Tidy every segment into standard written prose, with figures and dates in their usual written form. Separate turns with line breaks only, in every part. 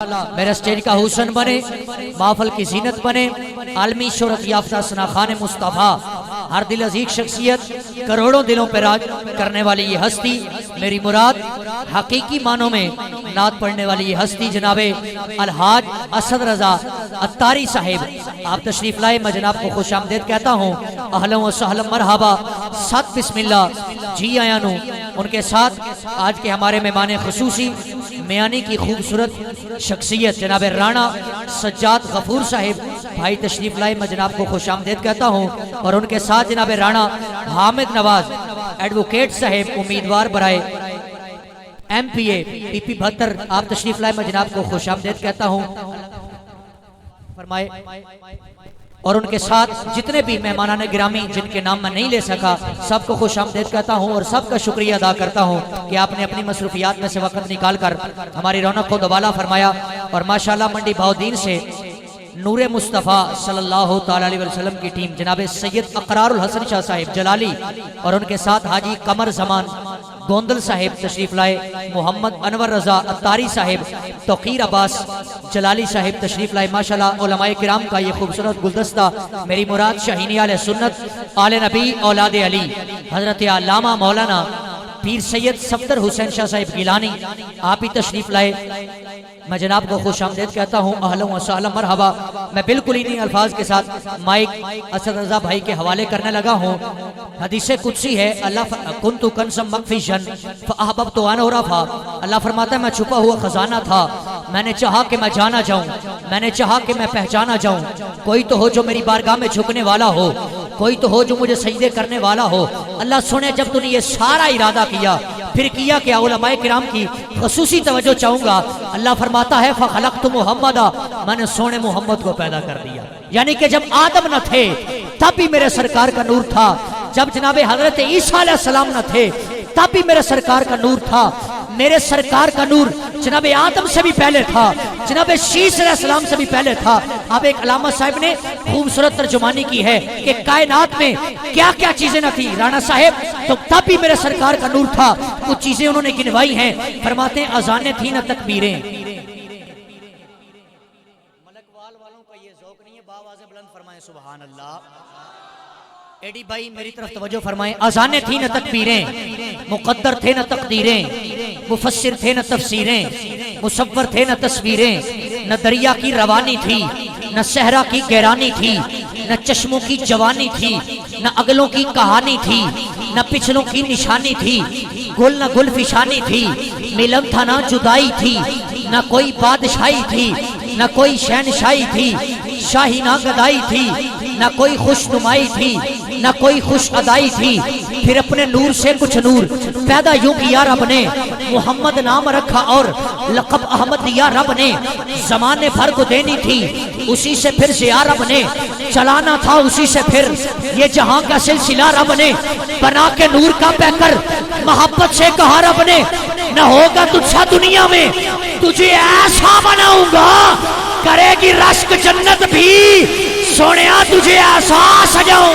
میرا اسٹیج کا حسن بنے، محفل کی زینت بنے، عالمی شہرت یافتہ ثناخان مصطفیٰ، ہر دل عزیز شخصیت، کروڑوں دلوں پر راج کرنے والی یہ ہستی، میری مراد حقیقی معنوں میں نعت پڑھنے والی یہ ہستی جناب الحاج اسد رضا اتاری صاحب، آپ تشریف لائے، میں جناب کو خوش آمدید کہتا ہوں، اہلا و سہلا مرحبا، ساتھ بسم اللہ، جی آیا نو۔ ان کے ساتھ آج کے ہمارے مہمان خصوصی میانی کی خوبصورت شخصیت جناب رانا سجاد غفور صاحب بھائی تشریف لائے، میں جناب کو خوش آمدید کہتا ہوں، اور ان کے ساتھ جناب رانا حامد نواز ایڈوکیٹ صاحب امیدوار برائے ایم پی اے پی پی 72، آپ تشریف لائے، میں جناب کو خوش آمدید کہتا ہوں فرمائے، اور ان کے ساتھ جتنے بھی مہمانان گرامی جن کے نام میں نہیں لے سکا سب کو خوش آمدید کہتا ہوں اور سب کا شکریہ ادا کرتا ہوں کہ آپ نے اپنی مصروفیات میں سے وقت نکال کر ہماری رونق کو دوبالا فرمایا، اور ماشاءاللہ منڈی بہاؤدین سے نور مصطفیٰ صلی اللہ تعالی علیہ وسلم کی ٹیم جناب سید اقرار الحسن شاہ صاحب جلالی، اور ان کے ساتھ حاجی قمر زمان گوندل صاحب تشریف لائے، محمد انور رضا اتاری صاحب، توقیر عباس جلالی صاحب تشریف لائے، ماشاءاللہ علماء کرام کا یہ خوبصورت گلدستہ، میری مراد شاہینی آل سنت آل نبی اولاد علی حضرت علامہ مولانا پیر سید صفدر حسین شاہ صاحب گیلانی، آپ ہی تشریف لائے، میں جناب کو خوش آمدید کہتا ہوں، اہلا و سہلا مرحبا۔ میں بالکل انہی الفاظ کے ساتھ مائک اسد رضا بھائی کے حوالے کرنے لگا ہوں، حدیث قدسی ہے، اللہ کنت کنزا مخفیا فاحببت ان اعرف، اللہ فرماتا ہے میں چھپا ہوا خزانہ تھا، میں نے چاہا کہ میں جانا جاؤں، میں نے چاہا کہ میں پہچانا جاؤں، کوئی تو ہو جو میری بارگاہ میں جھکنے والا ہو، کوئی تو ہو جو مجھے سجدے کرنے والا ہو۔ اللہ سنے جب تو نے یہ سارا ارادہ کیا، پھر کیا کہ علماء کرام کی خصوصی توجہ چاہوں گا، اللہ فرماتا ہے فخلقت محمدا، میں نے سونے محمد کو پیدا کر دیا، یعنی کہ جب آدم نہ تھے تب بھی میرے سرکار کا نور تھا، جب جناب حضرت عیسیٰ علیہ السلام نہ تھے تب بھی میرے سرکار کا نور تھا، میرے سرکار کا نور جناب آدم سے بھی پہلے تھا، جناب شیس علیہ السلام سے بھی پہلے تھا۔ اب ایک علامہ صاحب نے خوبصورت ترجمانی کی ہے کہ کائنات میں کیا کیا چیزیں نہ تھی رانا صاحب، تو تب بھی میرے سرکار کا نور تھا، کچھ چیزیں انہوں نے گنوائی ہیں، فرماتے ہیں اذانیں تھیں نہ تکبیریں، ملکوال والوں کا یہ ذوق نہیں ہے، باواز بلند فرمائیں سبحان اللہ۔ ایڈی بھائی میری طرف توجہ فرمائیں، اذانیں تھیں نہ تکبیریں، مقدر تھے نہ تقدیریں، مفسر تھے نہ تفسیریں، مصور تھے نہ تصویریں، نہ دریا کی روانی تھی، نہ صحرا کی گہرانی تھی، نہ چشموں کی جوانی تھی، نہ اگلوں کی کہانی تھی، نہ پچھلوں کی نشانی تھی، گل نہ گل فشانی تھی، ملن تھا نہ جدائی تھی، نہ کوئی بادشاہی تھی، نہ کوئی شہنشاہی تھی، شاہی نہ گدائی تھی، نہ کوئی خوش نمائی تھی، نہ کوئی خوش ادائی تھی، پھر اپنے نور سے کچھ نور پیدا یوں کیا رب نے، محمد نام رکھا اور لقب احمد دیا رب نے، زمانے بھر کو دینی تھی اسی سے پھر ضیا رب نے، چلانا تھا اسی سے پھر یہ جہاں کا سلسلہ رب نے، بنا کے نور کا پیکر محبت سے کہا رب نے، نہ ہوگا تجھ سا دنیا میں تجھے ایسا بناؤں گا، کرے گی رشک جنت بھی سونیا تجھے ایسا سجاؤں،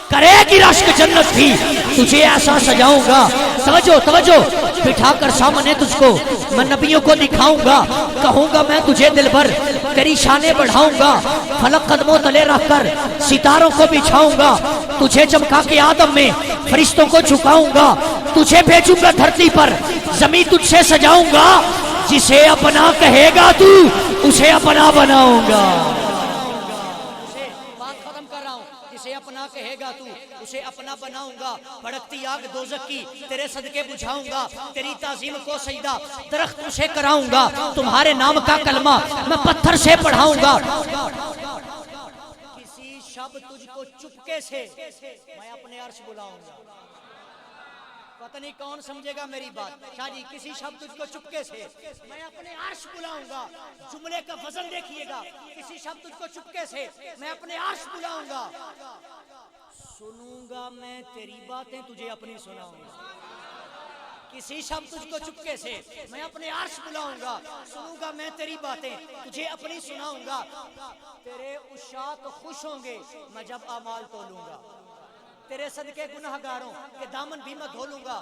کرے گی رشک جنت بھی تجھے ایسا سجاؤں گا۔ توجہ توجہ، بٹھا کر سامنے تجھ کو میں نبیوں کو دکھاؤں گا، کہوں گا میں تجھے دل بھر تیری شانیں بڑھاؤں گا، فلک قدموں تلے رکھ کر ستاروں کو بچھاؤں گا، تجھے چمکا کے آدم میں فرشتوں کو جھکاؤں گا، تجھے بھیجوں گا دھرتی پر زمین تجھ سے سجاؤں گا، جسے اپنا کہے گا تو اسے اپنا بناؤں گا، جسے اپنا کہے گا تو اسے اپنا بناؤں گا، بھڑکتی آگ دوزخ کی تیرے صدقے بجھاؤں گا، تیری تعظیم کو سجدہ درخت اسے کراؤں گا، تمہارے نام کا کلمہ میں پتھر سے پڑھاؤں گا، کسی شب تجھ کو چپکے سے میں اپنے عرش بلاؤں گا، پتہ نہیں کون سمجھے گا میری بات، شاہ جی کسی شب تجھ کو چپکے سے میں اپنے عرش بلاؤں گا، جملے کا وزن دیکھیے گا، کسی شب تجھ کو چپکے سے میں اپنے عرش بلاؤں گا، سنوں گا میں تیری باتیں تجھے اپنی سناؤں گا، کسی شب تجھ کو چپکے سے میں اپنے عرش بلاؤں گا، سنوں گا میں تیری باتیں تجھے اپنی سناؤں گا، تیرے اشاعت خوش ہوں گے میں جب اعمال تولوں گا، تیرے صدقے گناہگاروں کے دامن بھی میں دھولوں گا،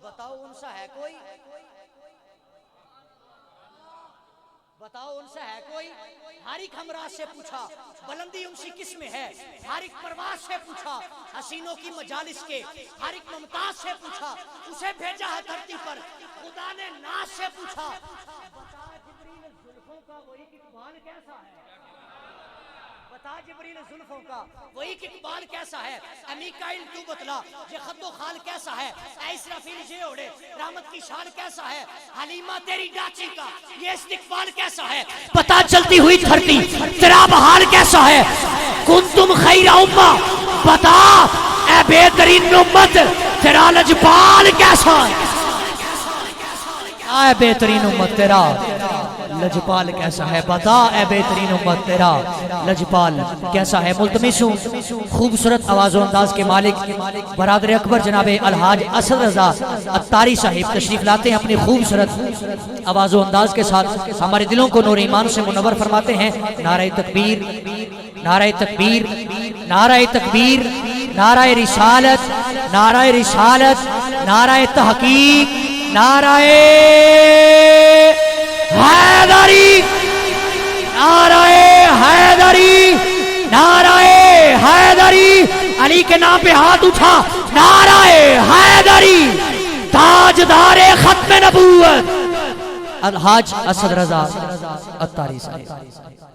بتاؤ ان سا ہے کوئی، بتاؤ ان سے ہے کوئی؟ حارق ہمراز سے پوچھا بلندی ان سی کس میں ہے؟ حارق پرواز سے پوچھا حسینوں کی مجالس کے؟ حارق ممتاز سے پوچھا اسے بھیجا ہے دھرتی پر خدا نے ناز سے پوچھا بتا جبریل زلفوں کا وہی اقبال کیسا ہے؟ بتا جبریل زلفوں کا وہی اقبال کیسا ہے؟ اے میکائیل تو بتلا یہ خط و خال کیسا ہے؟ اے اسرافیل یہ اوڑے رحمت کی شان کیسا ہے؟ حلیمہ تیری ڈاچی کا یہ استقبال کیسا ہے؟ پتا چلتی ہوئی دھرتی تیرا بحال کیسا ہے؟ کنتم خیر امہ بتا اے بہترین امت تیرا لجپال کیسا ہے؟ اے بہترین امت تیرا لجپال کیسا ہے؟ بتا اے بہترین امت تیرا لجپال کیسا ہے؟ ملتمس ہوں خوبصورت آواز و انداز کے مالک برادر اکبر جناب الحاج اسد رضا اتاری صاحب تشریف لاتے ہیں اپنی خوبصورت آواز و انداز کے ساتھ ہمارے دلوں کو نور ایمان سے منور فرماتے ہیں۔ نعرہ تکبیر، نعرہ تکبیر، نعرہ تکبیر، نعرہ رسالت، نعرہ رسالت، نعرہ تحقیق، نعرہ حیدری، نعرہ حیدری، نعرہ حیدری، علی کے نام پہ ہاتھ اٹھا، نعرہ حیدری، تاجدار ختم نبوت الحاج اسد رضا اتاری صاحب۔